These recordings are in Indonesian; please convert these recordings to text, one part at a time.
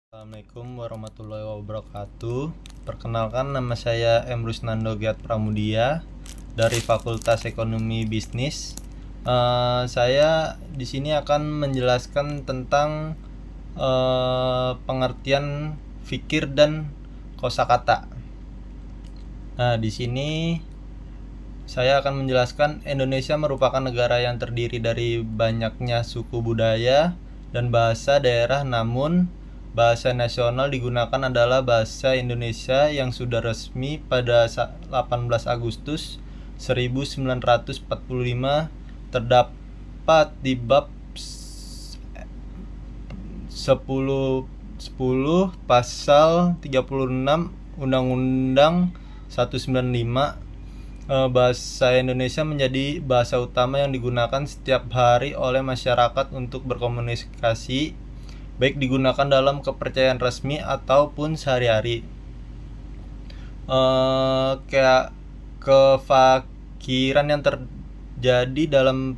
Assalamualaikum warahmatullahi wabarakatuh. Perkenalkan, nama saya M. Rusnando Giat Pramudia dari Fakultas Ekonomi Bisnis. Saya di sini akan menjelaskan tentang pengertian fikir dan kosakata. Nah, di sini saya akan menjelaskan Indonesia merupakan negara yang terdiri dari banyaknya suku budaya dan bahasa daerah, namun bahasa nasional digunakan adalah bahasa Indonesia yang sudah resmi pada 18 Agustus 1945 terdapat di bab 10 pasal 36 Undang-Undang 195. Bahasa Indonesia menjadi bahasa utama yang digunakan setiap hari oleh masyarakat untuk berkomunikasi, baik digunakan dalam kepercayaan resmi ataupun sehari-hari. Kayak kefakiran yang terjadi dalam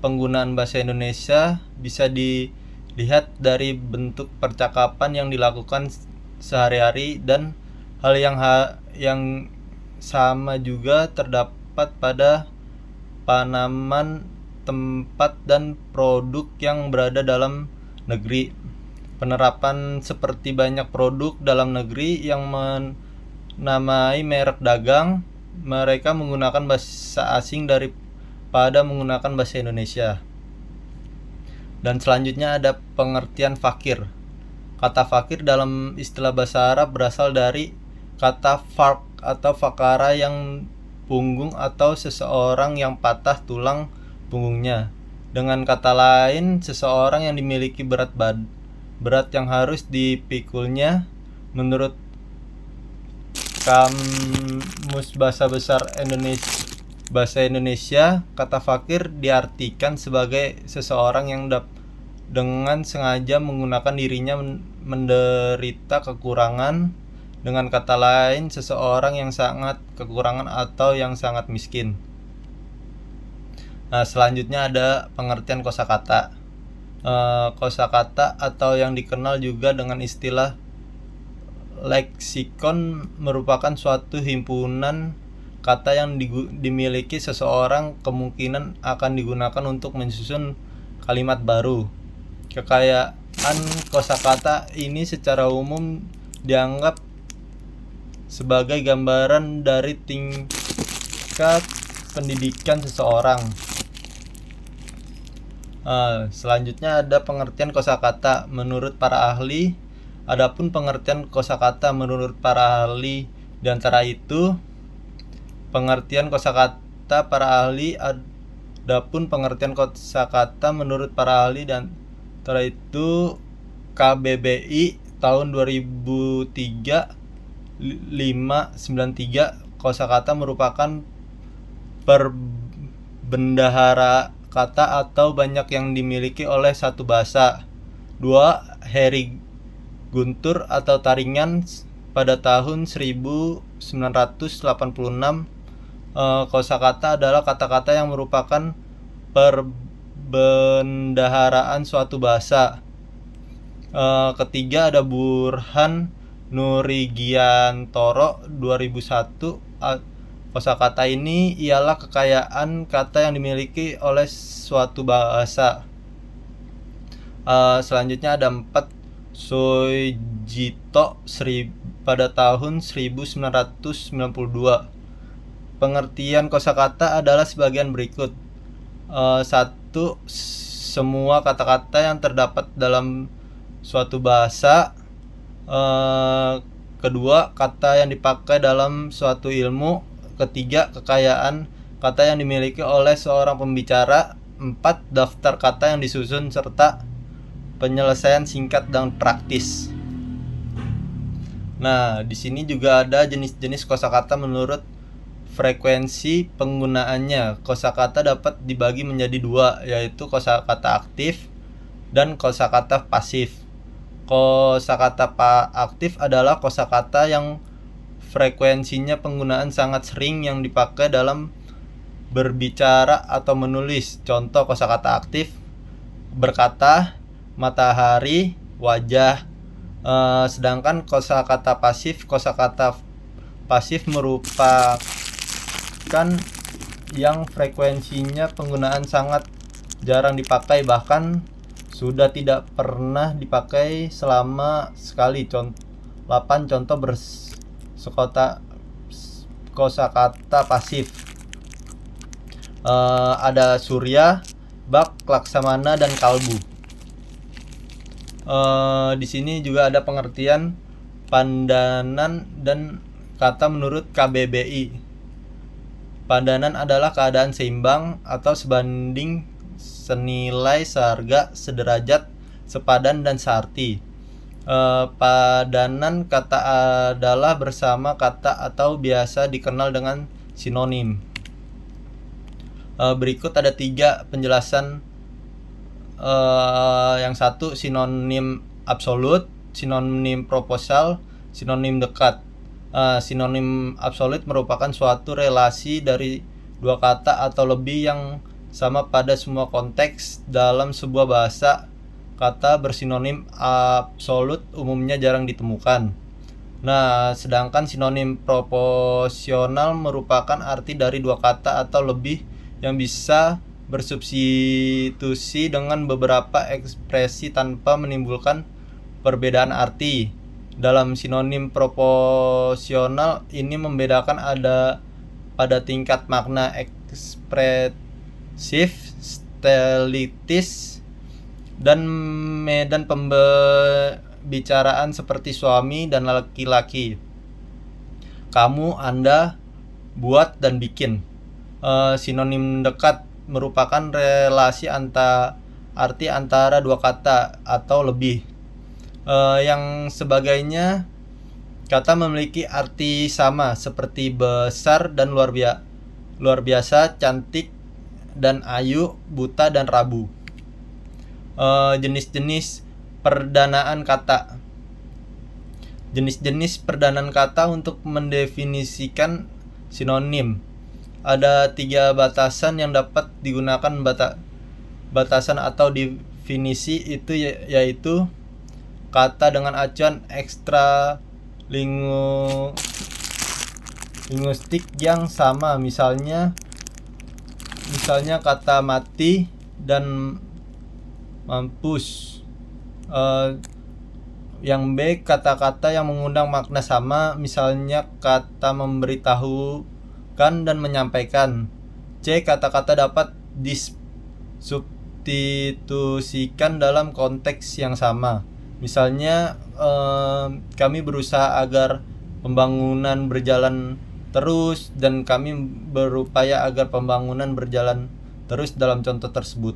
penggunaan bahasa Indonesia bisa dilihat dari bentuk percakapan yang dilakukan sehari-hari, dan hal yang sama juga terdapat pada penamaan tempat dan produk yang berada dalam negeri. Penerapan seperti banyak produk dalam negeri yang menamai merek dagang, mereka menggunakan bahasa asing daripada menggunakan bahasa Indonesia. Dan selanjutnya ada pengertian fakir. Kata fakir dalam istilah bahasa Arab berasal dari kata farq atau fakara yang punggung atau seseorang yang patah tulang punggungnya. Dengan kata lain, seseorang yang dimiliki berat yang harus dipikulnya. Menurut Kamus Bahasa Indonesia, kata fakir diartikan sebagai seseorang yang dengan sengaja menggunakan dirinya menderita kekurangan. Dengan kata lain, seseorang yang sangat kekurangan atau yang sangat miskin. Nah, selanjutnya ada pengertian kosakata. Kosakata atau yang dikenal juga dengan istilah leksikon merupakan suatu himpunan kata yang dimiliki seseorang, kemungkinan akan digunakan untuk menyusun kalimat baru. Kekayaan kosakata ini secara umum dianggap sebagai gambaran dari tingkat pendidikan seseorang. Selanjutnya ada pengertian kosakata menurut para ahli. Adapun pengertian kosakata menurut para ahli, di antara itu pengertian kosakata para ahli. Adapun pengertian kosakata menurut para ahli, dan antara itu KBBI tahun 2003 593, kosakata merupakan perbendahara kata atau banyak yang dimiliki oleh satu bahasa. 2. Heri Guntur atau Taringan pada tahun 1986. Kosakata adalah kata-kata yang merupakan perbendaharaan suatu bahasa. Ketiga ada Burhan Nurigiantoro 2001. Kosakata ini ialah kekayaan kata yang dimiliki oleh suatu bahasa. Selanjutnya ada 4. Soejito pada tahun 1992. Pengertian kosakata adalah sebagian berikut. 1. Semua kata-kata yang terdapat dalam suatu bahasa. Kedua, kata yang dipakai dalam suatu ilmu. Ketiga, kekayaan kata yang dimiliki oleh seorang pembicara. 4. Daftar kata yang disusun serta penyelesaian singkat dan praktis. Nah, di sini juga ada jenis-jenis kosakata menurut frekuensi penggunaannya. Kosakata dapat dibagi menjadi 2, yaitu kosakata aktif dan kosakata pasif. Kosakata aktif adalah kosakata yang frekuensinya penggunaan sangat sering yang dipakai dalam berbicara atau menulis. Contoh kosakata aktif: berkata, matahari, wajah, Sedangkan kosakata pasif merupakan yang frekuensinya penggunaan sangat jarang dipakai, bahkan sudah tidak pernah dipakai selama sekali. 8 contoh kosakata pasif. Ada Surya, Bak, Laksamana, dan Kalbu. Di sini juga ada pengertian pandanan dan kata menurut KBBI. Pandanan adalah keadaan seimbang atau sebanding, senilai, seharga, sederajat, sepadan, dan searti. Padanan kata adalah bersama kata atau biasa dikenal dengan sinonim. Berikut ada 3 penjelasan. Yang satu, sinonim absolut, sinonim proposal, sinonim dekat. Sinonim absolut merupakan suatu relasi dari 2 kata atau lebih yang sama pada semua konteks dalam sebuah bahasa. Kata bersinonim absolut umumnya jarang ditemukan. Nah, sedangkan sinonim proporsional merupakan arti dari 2 kata atau lebih yang bisa bersubstitusi dengan beberapa ekspresi tanpa menimbulkan perbedaan arti. Dalam sinonim proporsional ini membedakan ada pada tingkat makna ekspresif, stilitis, dan medan pembicaraan seperti suami dan laki-laki. Kamu, Anda, buat, dan bikin. Sinonim dekat merupakan relasi arti antara 2 kata atau lebih. Yang sebagainya kata memiliki arti sama seperti besar dan luar biasa, cantik dan ayu, buta dan rabu. Jenis-jenis perdanaan kata. Jenis-jenis perdanaan kata untuk mendefinisikan sinonim. Ada 3 batasan yang dapat digunakan. Batasan atau definisi itu yaitu kata dengan acuan ekstra linguistik yang sama, misalnya kata mati dan mampus. Yang B, kata-kata yang mengundang makna sama, misalnya kata memberitahukan dan menyampaikan. C, kata-kata dapat disubstitusikan dalam konteks yang sama, misalnya kami berusaha agar pembangunan berjalan terus dan kami berupaya agar pembangunan berjalan terus dalam contoh tersebut.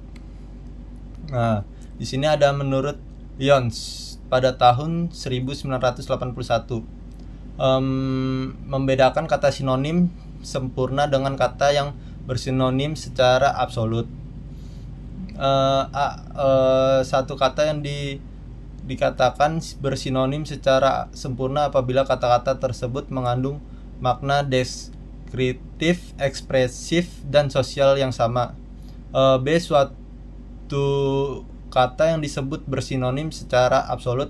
Nah, di sini ada menurut Lyons pada tahun 1981 membedakan kata sinonim sempurna dengan kata yang bersinonim secara absolut. Satu kata yang dikatakan bersinonim secara sempurna apabila kata-kata tersebut mengandung makna deskriptif, ekspresif, dan sosial yang sama. B, suatu kata yang disebut bersinonim secara absolut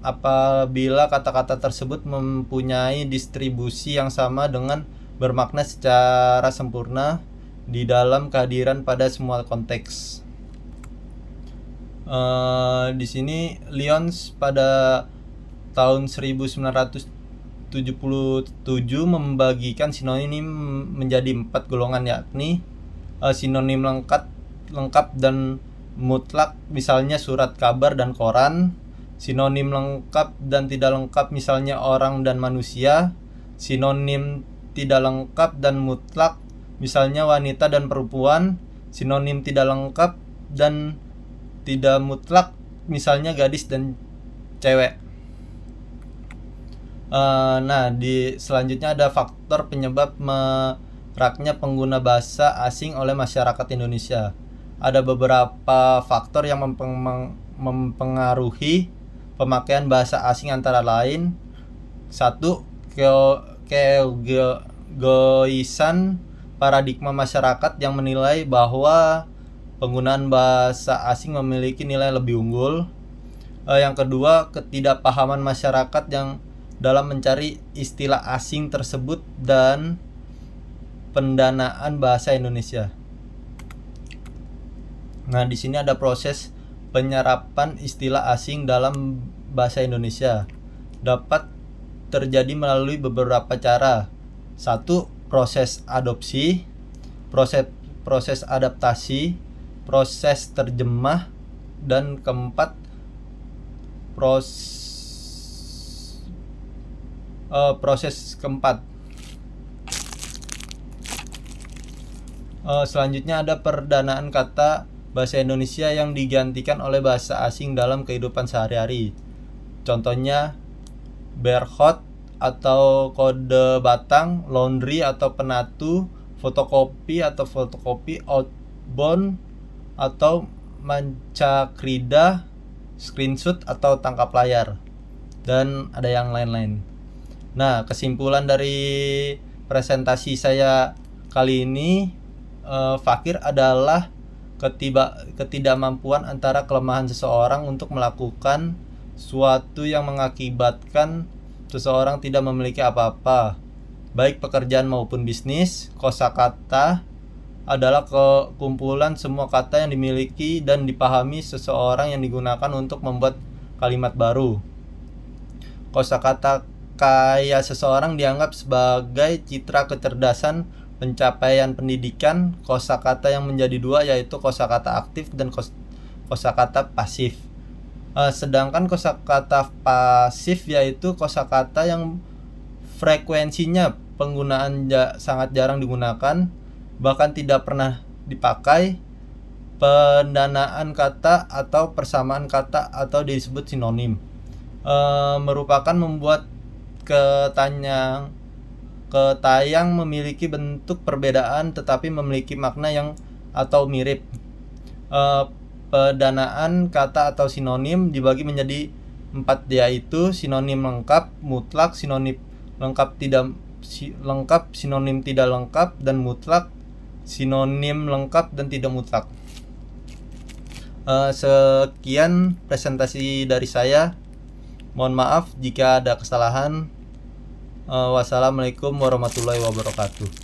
apabila kata-kata tersebut mempunyai distribusi yang sama dengan bermakna secara sempurna di dalam kehadiran pada semua konteks. Di sini Lyons pada tahun 1977 membagikan sinonim menjadi 4 golongan, yakni sinonim lengkap dan mutlak, misalnya surat kabar dan koran. Sinonim lengkap dan tidak lengkap, misalnya orang dan manusia. Sinonim tidak lengkap dan mutlak, misalnya wanita dan perempuan. Sinonim tidak lengkap dan tidak mutlak, misalnya gadis dan cewek. Selanjutnya ada faktor penyebab maraknya pengguna bahasa asing oleh masyarakat Indonesia. Ada beberapa faktor yang mempengaruhi pemakaian bahasa asing, antara lain: 1. Keegoisan paradigma masyarakat yang menilai bahwa penggunaan bahasa asing memiliki nilai lebih unggul. Yang kedua, ketidakpahaman masyarakat yang dalam mencari istilah asing tersebut dan pendanaan bahasa Indonesia. Nah, di sini ada proses penyerapan istilah asing dalam bahasa Indonesia. Dapat terjadi melalui beberapa cara. Satu, proses adopsi, proses adaptasi, proses terjemah, dan keempat, proses keempat. Selanjutnya ada perdanaan kata bahasa Indonesia yang digantikan oleh bahasa asing dalam kehidupan sehari-hari. Contohnya barcode atau kode batang, laundry atau penatu, fotokopi atau fotokopi, outbound atau mancakrida, screenshot atau tangkap layar, dan ada yang lain-lain. Nah, kesimpulan dari presentasi saya kali ini, fakir adalah ketidakmampuan antara kelemahan seseorang untuk melakukan suatu yang mengakibatkan seseorang tidak memiliki apa-apa, baik pekerjaan maupun bisnis. Kosakata adalah kumpulan semua kata yang dimiliki dan dipahami seseorang yang digunakan untuk membuat kalimat baru. Kosakata kaya seseorang dianggap sebagai citra kecerdasan, pencapaian pendidikan. Kosakata yang menjadi dua yaitu kosakata aktif dan kosakata pasif. Sedangkan kosakata pasif yaitu kosakata yang frekuensinya penggunaan sangat jarang digunakan, bahkan tidak pernah dipakai. Pendanaan kata atau persamaan kata atau disebut sinonim, merupakan membuat kata yang memiliki bentuk perbedaan tetapi memiliki makna yang atau mirip. Pendanaan kata atau sinonim dibagi menjadi 4, yaitu sinonim lengkap, mutlak, sinonim lengkap tidak lengkap, sinonim tidak lengkap, dan mutlak. Sinonim lengkap dan tidak mutlak. Sekian presentasi dari saya. Mohon maaf jika ada kesalahan. Wassalamualaikum warahmatullahi wabarakatuh.